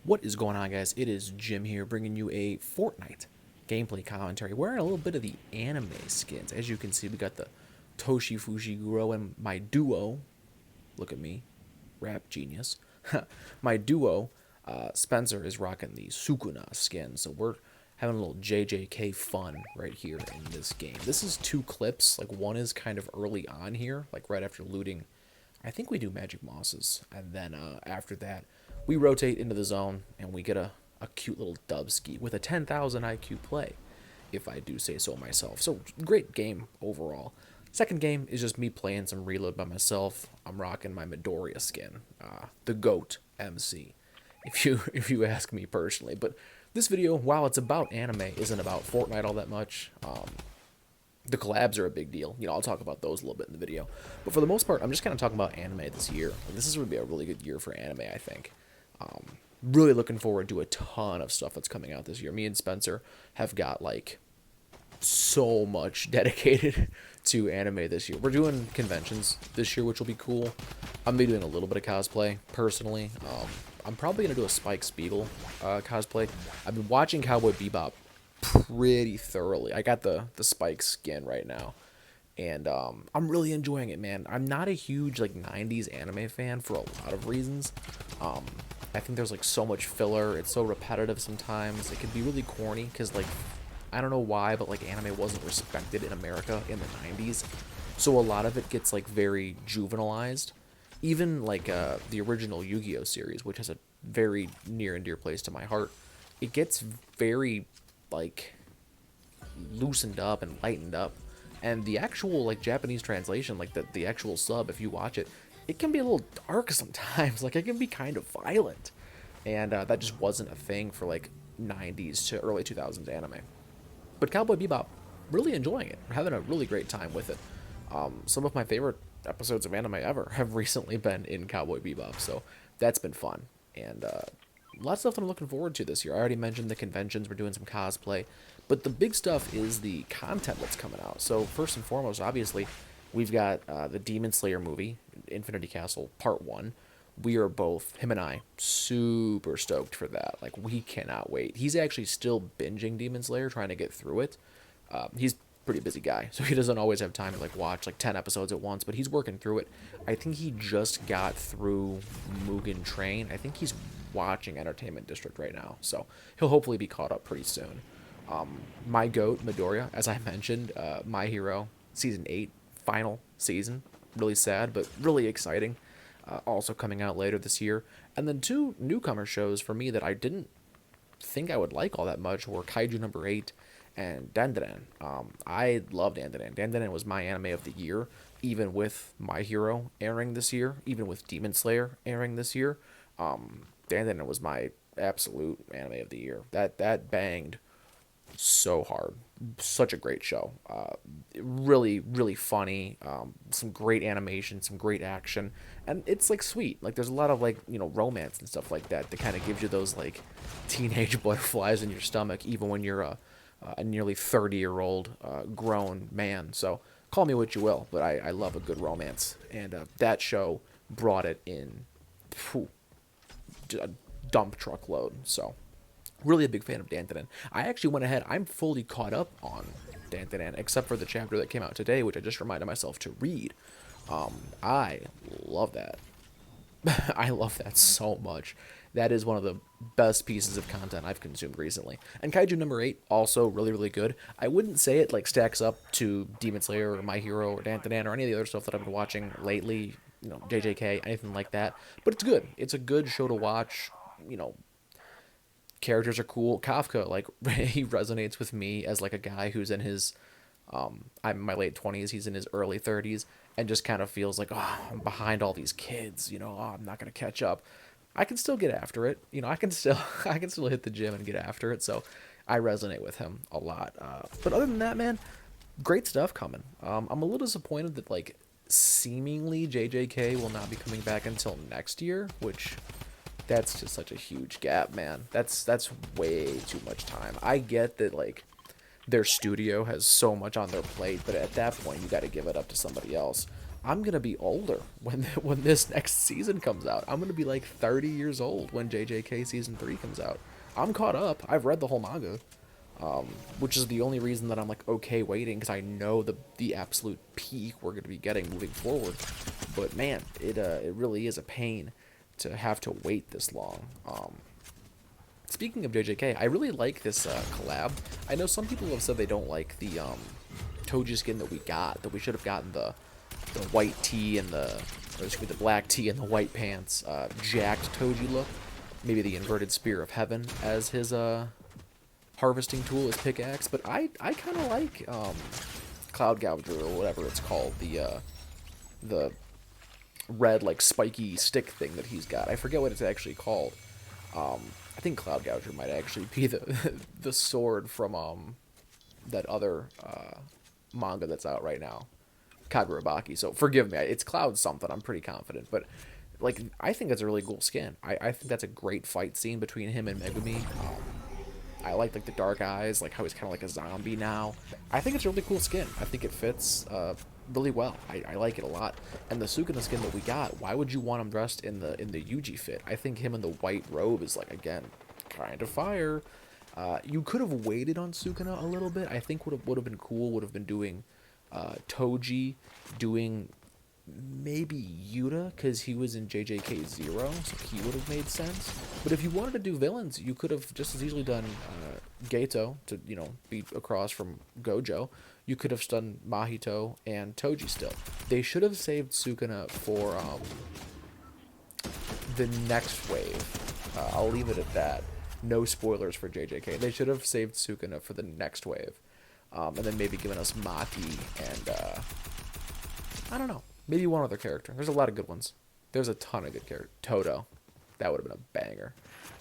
What is going on, guys? It is Jim here, bringing you a Fortnite gameplay commentary. Wearing a little bit of the anime skins. As you can see, we got the Toshi Fujiguro and my duo. Look at me, rap genius. My duo, Spencer, is rocking the Sukuna skin. So we're having a little JJK fun right here in this game. This is two clips. Like, one is kind of early on here, like right after looting. I think we do magic mosses, and then after that, we rotate into the zone and we get a cute little dub ski with a 10,000 IQ play, if I do say so myself. So great game overall. Second game is just me playing some reload by myself. I'm rocking my Midoriya skin, the GOAT MC, if you ask me personally. But this video, while it's about anime, isn't about Fortnite all that much. The collabs are a big deal. I'll talk about those a little bit in the video. But for the most part, I'm just kind of talking about anime this year. This is going to be a really good year for anime, I think. Really looking forward to a ton of stuff that's coming out this year. Me and Spencer have got, like, so much dedicated to anime this year. We're doing conventions this year, which will be cool. I'm going to be doing a little bit of cosplay, personally. I'm probably going to do a Spike Spiegel cosplay. I've been watching Cowboy Bebop pretty thoroughly. I got the Spike skin right now, and I'm really enjoying it, man. I'm not a huge like 90s anime fan for a lot of reasons. I think there's like so much filler. It's so repetitive sometimes. It can be really corny because, like, I don't know why, but like anime wasn't respected in America in the 90s, so a lot of it gets like very juvenilized. Even like the original Yu-Gi-Oh series, which has a very near and dear place to my heart, it gets very like loosened up and lightened up, and the actual like Japanese translation, like the actual sub, if you watch it, it can be a little dark sometimes. Like, it can be kind of violent, and that just wasn't a thing for like 90s to early 2000s anime. But Cowboy Bebop, really enjoying it. We're having a really great time with it. Some of my favorite episodes of anime ever have recently been in Cowboy Bebop, so that's been fun. And lots of stuff that I'm looking forward to this year. I already mentioned the conventions. We're doing some cosplay, but the big stuff is the content that's coming out. So first and foremost, obviously, we've got the Demon Slayer movie, Infinity Castle Part 1. We are both, him and I, super stoked for that. Like, we cannot wait. He's actually still binging Demon Slayer, trying to get through it. He's a pretty busy guy, so he doesn't always have time to like watch like 10 episodes at once, but he's working through it. I think he just got through Mugen Train. I think he's watching Entertainment District right now, so he'll hopefully be caught up pretty soon. My GOAT, Midoriya, as I mentioned, My Hero, Season 8, final season. Really sad, but really exciting. Also coming out later this year. And then two newcomer shows for me that I didn't think I would like all that much were Kaiju number 8 and Dandadan. I loved Dandadan. Dandadan was my anime of the year, even with My Hero airing this year, even with Demon Slayer airing this year. Dandadan was my absolute anime of the year. That banged so hard. Such a great show. Really, really funny. Some great animation, some great action, and it's like sweet. Like, there's a lot of like romance and stuff like that kind of gives you those like teenage butterflies in your stomach, even when you're a nearly 30-year-old grown man. So call me what you will, but I love a good romance, and that show brought it in. Phew, a dump truckload. So really a big fan of Dandadan. I actually went ahead. I'm fully caught up on Dandadan, except for the chapter that came out today, which I just reminded myself to read. I love that. I love that so much. That is one of the best pieces of content I've consumed recently. And Kaiju number 8, also really, really good. I wouldn't say it like stacks up to Demon Slayer or My Hero or Dandadan or any of the other stuff that I've been watching lately, JJK, anything like that. But it's good. It's a good show to watch. Characters are cool. Kafka, like, he resonates with me as like a guy who's in his I'm in my late 20s, he's in his early 30s, and just kind of feels like, oh, I'm behind all these kids, oh, I'm not going to catch up. I can still get after it. I can still I can still hit the gym and get after it. So I resonate with him a lot. But other than that, man, great stuff coming. I'm a little disappointed that like seemingly JJK will not be coming back until next year, which that's just such a huge gap, man. That's way too much time. I get that like their studio has so much on their plate, but at that point you got to give it up to somebody else. I'm gonna be older when this next season comes out. I'm gonna be like 30 years old when JJK season 3 comes out. I'm caught up. I've read the whole manga, which is the only reason that I'm like okay waiting, because I know the absolute peak we're gonna be getting moving forward. But man, it really is a pain to have to wait this long. Speaking of JJK, I really like this collab. I know some people have said they don't like the Toji skin that we got, that we should have gotten the white tee and the black tee and the white pants, jacked Toji look. Maybe the inverted spear of heaven as his harvesting tool, his pickaxe. But I kind of like Cloud Gouger or whatever it's called, the red like spiky stick thing that he's got. I forget what it's actually called. I think Cloud Gouger might actually be the sword from that other manga that's out right now, Kagurabaki. So forgive me, it's Cloud something. I'm pretty confident, but like I think that's a really cool skin. I think that's a great fight scene between him and Megumi. I like the dark eyes, like how he's kind of like a zombie now. I think it's a really cool skin. I think it fits really well. I like it a lot. And the Sukuna skin that we got, why would you want him dressed in the Yuji fit? I think him in the white robe is like, again, kind of fire. You could have waited on Sukuna a little bit. I think would have been cool. Would have been doing Toji doing maybe Yuta, because he was in JJK 0, so he would have made sense. But if you wanted to do villains, you could have just as easily done Geto to, you know, be across from Gojo. You could have done Mahito and Toji still. They should have saved Sukuna for the next wave. I'll leave it at that. No spoilers for JJK. They should have saved Sukuna for the next wave. And then maybe given us Maki and, I don't know, maybe one other character. There's a lot of good ones. There's a ton of good characters. Toto. That would have been a banger.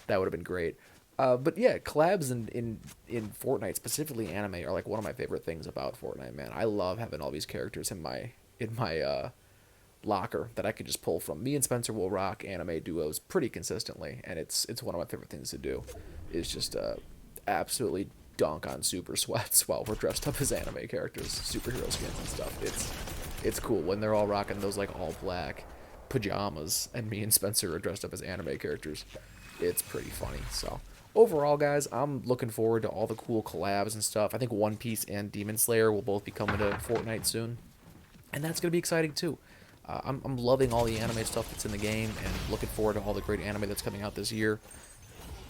That would have been great. But yeah, collabs in Fortnite, specifically anime, are like one of my favorite things about Fortnite, man. I love having all these characters in my locker that I could just pull from. Me and Spencer will rock anime duos pretty consistently, and it's one of my favorite things to do. Is just absolutely dunk on super sweats while we're dressed up as anime characters, superhero skins and stuff. It's cool when they're all rocking those like all black pajamas, and me and Spencer are dressed up as anime characters. It's pretty funny. So overall, guys, I'm looking forward to all the cool collabs and stuff. I think One Piece and Demon Slayer will both be coming to Fortnite soon, and that's gonna be exciting too. I'm loving all the anime stuff that's in the game, and looking forward to all the great anime that's coming out this year.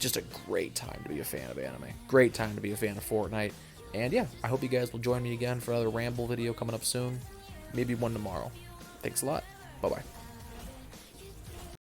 Just a great time to be a fan of anime. Great time to be a fan of Fortnite. And yeah, I hope you guys will join me again for another Ramble video coming up soon. Maybe one tomorrow. Thanks a lot. Bye-bye.